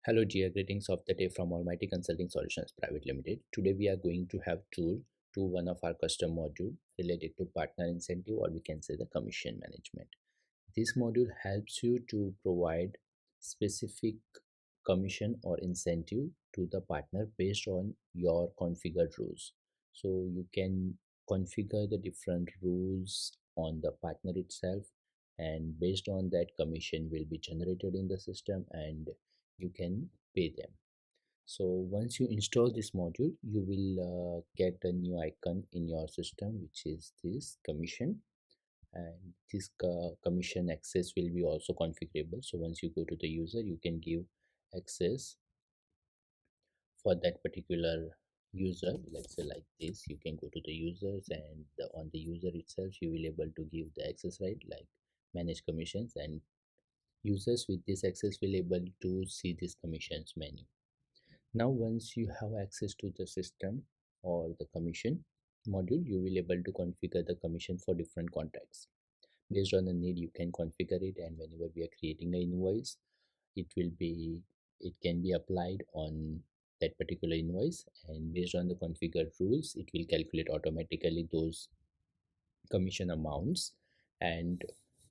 Hello dear, greetings of the day from Almighty Consulting Solutions Private Limited. Today we are going to have tour to one of our custom module related to partner incentive, or we can say the commission management. This module helps you to provide specific commission or incentive to the partner based on your configured rules. So you can configure the different rules on the partner itself, and based on that commission will be generated in the system and you can pay them. So once you install this module, you will get a new icon in your system, which is this commission, and this commission access will be also configurable. So once you go to the user, you can give access for that particular user. Let's say like this, you can go to the users, and on the user itself you will able to give the access right, like manage commissions, and users with this access will able to see this commissions menu. Now once you have access to the system or the commission module, you will able to configure the commission for different contracts. Based on the need, you can configure it, and whenever we are creating an invoice, it will be it can be applied on that particular invoice, and based on the configured rules, it will calculate automatically those commission amounts, and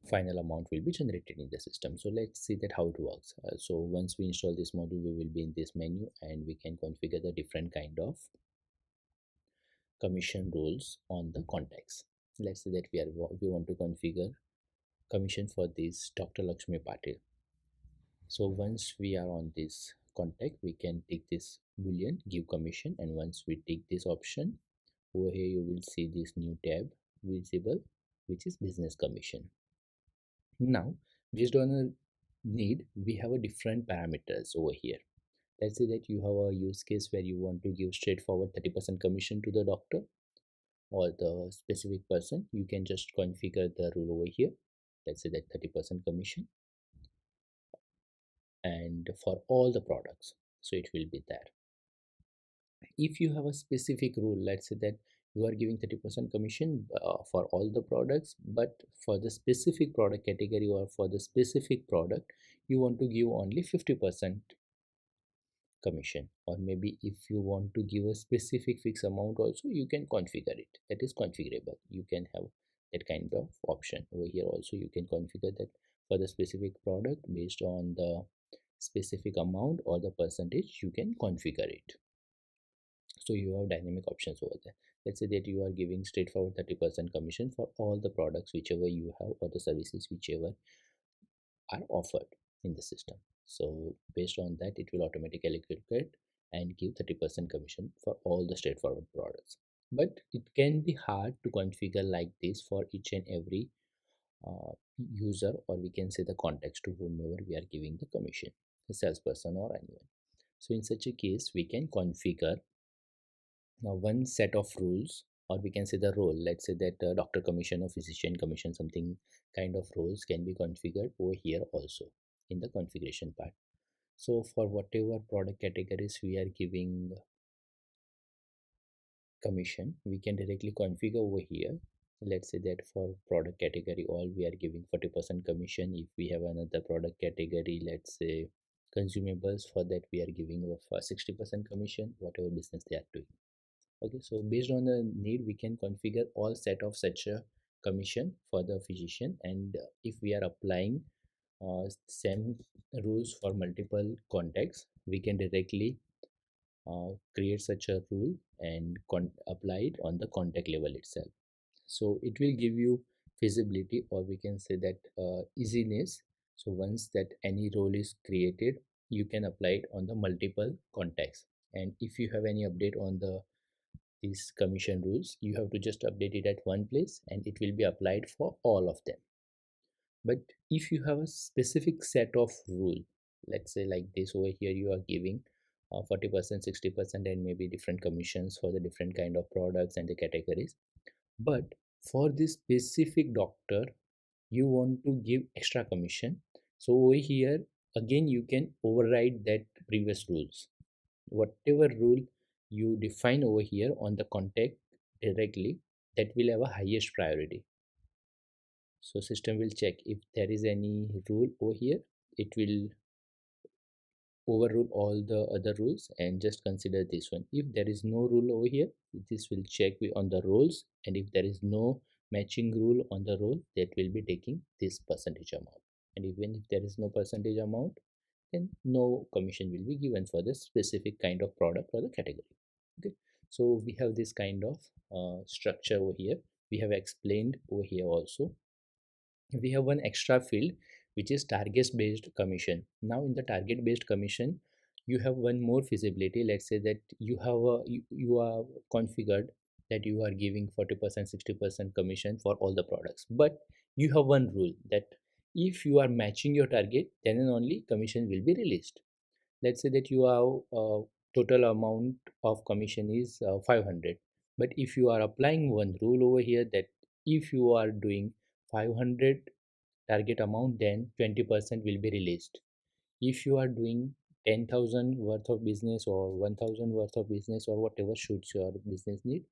final amount will be generated in the system. So let's see that how it works. So once we install this module, we will be in this menu and we can configure the different kind of commission rules on the contacts. Let's say that we want to configure commission for this Dr. Lakshmi Patil. So once we are on this contact, we can take this boolean give commission, and once we take this option, over here you will see this new tab visible, which is business commission. Now based on a need, we have a different parameters over here. Let's say that you have a use case where you want to give straightforward 30% commission to the doctor or the specific person. You can just configure the rule over here. Let's say that 30% commission, and for all the products, so it will be there. If you have a specific rule, let's say that you are giving 30% commission for all the products, but for the specific product category or for the specific product you want to give only 50% commission, or maybe if you want to give a specific fixed amount also, you can configure it. That is configurable. You can have that kind of option over here. Also you can configure that for the specific product, based on the specific amount or the percentage, you can configure it. So you have dynamic options over there. Let's say that you are giving straightforward 30% commission for all the products whichever you have, or the services whichever are offered in the system. So based on that, it will automatically calculate and give 30% commission for all the straightforward products. But it can be hard to configure like this for each and every user, or we can say the context to whomever we are giving the commission, a salesperson or anyone. So in such a case, we can configure one set of rules, or we can say the role. Let's say that doctor commission or physician commission, something kind of roles can be configured over here also in the configuration part. So for whatever product categories we are giving commission, we can directly configure over here. Let's say that for product category all, we are giving 40% commission. If we have another product category, let's say consumables, for that we are giving a 60% commission, whatever business they are doing. Okay, so based on the need, we can configure all set of such a commission for the physician, and if we are applying same rules for multiple contacts, we can directly create such a rule and apply it on the contact level itself. So it will give you feasibility, or we can say that easiness. So once that any role is created, you can apply it on the multiple contacts, and if you have any update on the these commission rules, you have to just update it at one place and it will be applied for all of them. But if you have a specific set of rule, let's say like this, over here you are giving 40%, 60%, and maybe different commissions for the different kind of products and the categories, but for this specific doctor you want to give extra commission, so over here again you can override that previous rules. Whatever rule you define over here on the contact directly, that will have a highest priority. So system will check if there is any rule over here, it will overrule all the other rules and just consider this one. If there is no rule over here, this will check on the roles, and if there is no matching rule on the role, that will be taking this percentage amount. And even if there is no percentage amount, then no commission will be given for the specific kind of product or the category. Okay, so we have this kind of structure over here. We have explained over here also. We have one extra field which is target based commission. Now in the target based commission, you have one more feasibility. Let's say that you are configured that you are giving 40% 60% commission for all the products, but you have one rule that if you are matching your target, then and only commission will be released. Let's say that you have total amount of commission is 500, but if you are applying one rule over here that if you are doing 500 target amount, then 20% will be released. If you are doing 10,000 worth of business or 1,000 worth of business or whatever suits your business need,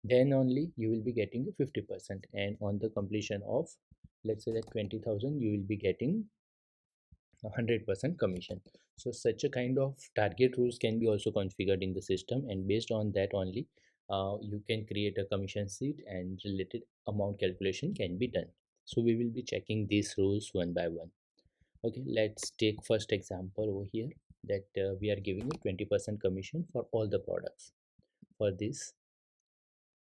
then only you will be getting 50%, and on the completion of, let's say that 20,000, you will be getting 100% commission. So such a kind of target rules can be also configured in the system, and based on that only you can create a commission sheet and related amount calculation can be done. So we will be checking these rules one by one. Okay, let's take first example over here that we are giving a 20% commission for all the products for this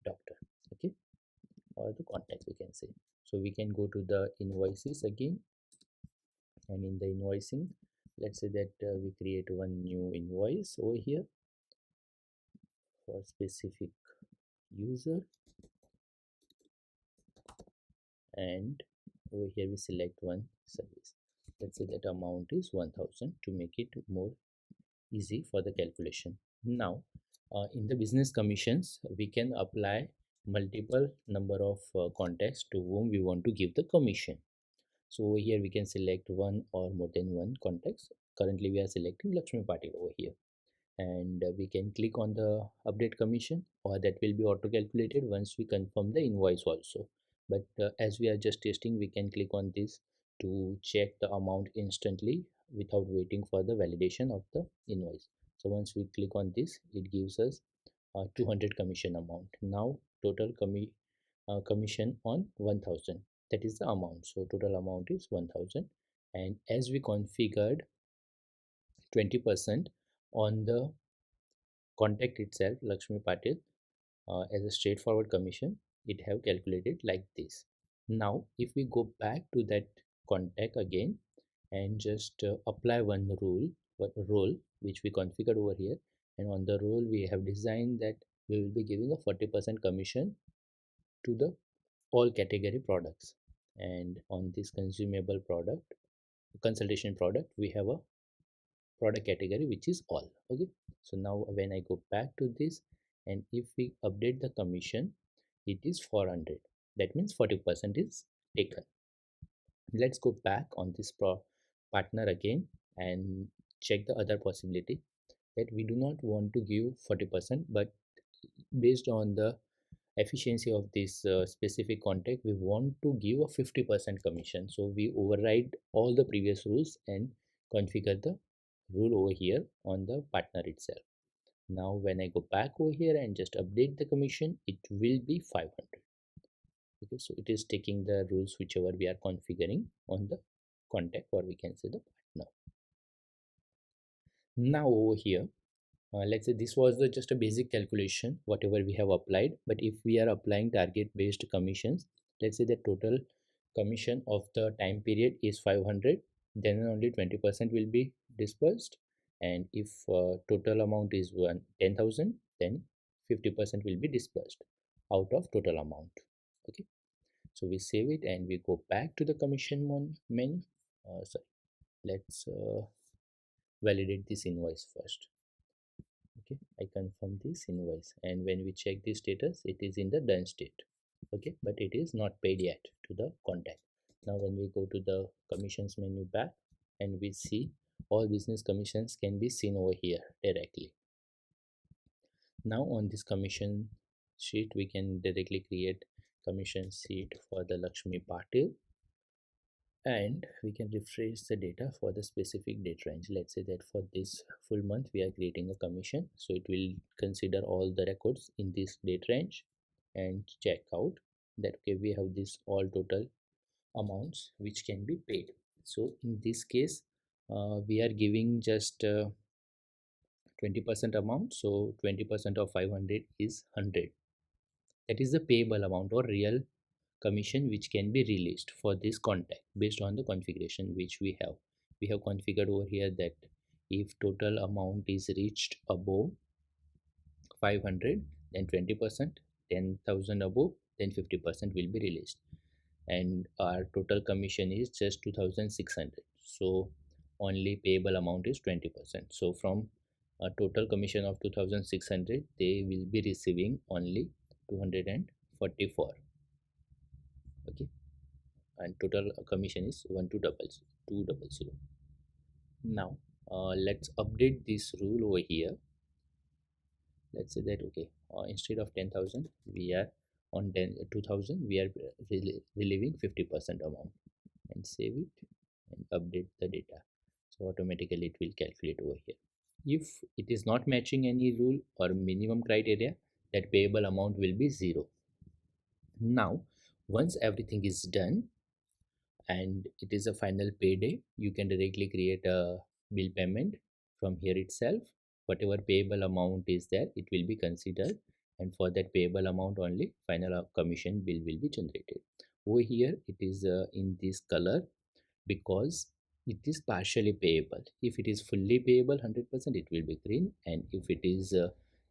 doctor. Okay, or the contact we can say. So we can go to the invoices again, and in the invoicing, let's say that we create one new invoice over here for specific user, and over here we select one service. Let's say that amount is 1000 to make it more easy for the calculation. Now in the business commissions, we can apply multiple number of contacts to whom we want to give the commission. So over here we can select one or more than one contacts. Currently we are selecting Lakshmi Patil over here, and we can click on the update commission, or that will be auto calculated once we confirm the invoice also. But as we are just testing, we can click on this to check the amount instantly without waiting for the validation of the invoice. So once we click on this, it gives us 200 commission amount. Now total commission on 1000, that is the amount. So total amount is 1000, and as we configured 20% on the contact itself, Lakshmi Patil, as a straightforward commission, it have calculated like this. Now if we go back to that contact again and just apply one role which we configured over here, and on the role we have designed that we will be giving a 40% commission to the all category products, and on this consumable product consultation product we have a product category which is all. Okay, so now when I go back to this, and if we update the commission, it is 400. That means 40% is taken. Let's go back on this partner again and check the other possibility that we do not want to give 40%, but based on the efficiency of this specific contact, we want to give a 50% commission. So we override all the previous rules and configure the rule over here on the partner itself. Now when I go back over here and just update the commission, it will be 500. Okay, so it is taking the rules whichever we are configuring on the contact, or we can say the partner. Now over here, let's say this was just a basic calculation whatever we have applied, but if we are applying target based commissions, let's say the total commission of the time period is 500, then only 20% will be dispersed, and if total amount is 10,000, then 50% will be dispersed out of total amount. Okay, so we save it and we go back to the commission menu. Sorry, let's validate this invoice first. Okay, I confirm this invoice, and when we check the status, it is in the done state. Okay, but it is not paid yet to the contact. Now when we go to the commissions menu back, and we see all business commissions can be seen over here directly. Now on this commission sheet, we can directly create commission sheet for the Lakshmi Patil, and we can refresh the data for the specific date range. Let's say that for this full month we are creating a commission, so it will consider all the records in this date range and check out that okay, we have this all total amounts which can be paid. So in this case we are giving just 20% amount, so 20% of 500 is 100. That is the payable amount or real commission which can be released for this contact based on the configuration which we have configured over here that if total amount is reached above 500, then 20%, 10,000 above, then 50% will be released, and our total commission is just 2,600, so only payable amount is 20%. So from a total commission of 2,600 they will be receiving only 244. Okay, and total commission is 1200. Now let's update this rule over here. Let's say that okay, instead of 10,000 we are on 2,000 we are relieving 50% amount, and save it and update the data, so automatically it will calculate over here. If it is not matching any rule or minimum criteria, that payable amount will be 0. Now once everything is done and it is a final payday, you can directly create a bill payment from here itself. Whatever payable amount is there, it will be considered, and for that payable amount only final commission bill will be generated. Over here it is in this color because it is partially payable. If it is fully payable 100%, it will be green, and if it is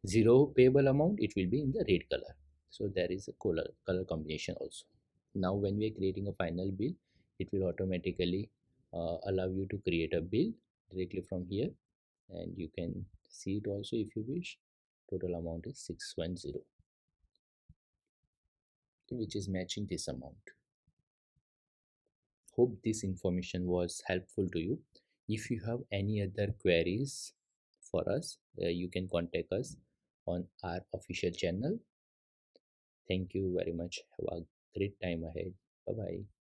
zero payable amount, it will be in the red color. So there is a color combination also. Now when we are creating a final bill, it will automatically allow you to create a bill directly from here, and you can see it also if you wish. Total amount is 610, which is matching this amount. Hope this information was helpful to you. If you have any other queries for us, you can contact us on our official channel. Thank you very much. Have a great time ahead. Bye bye.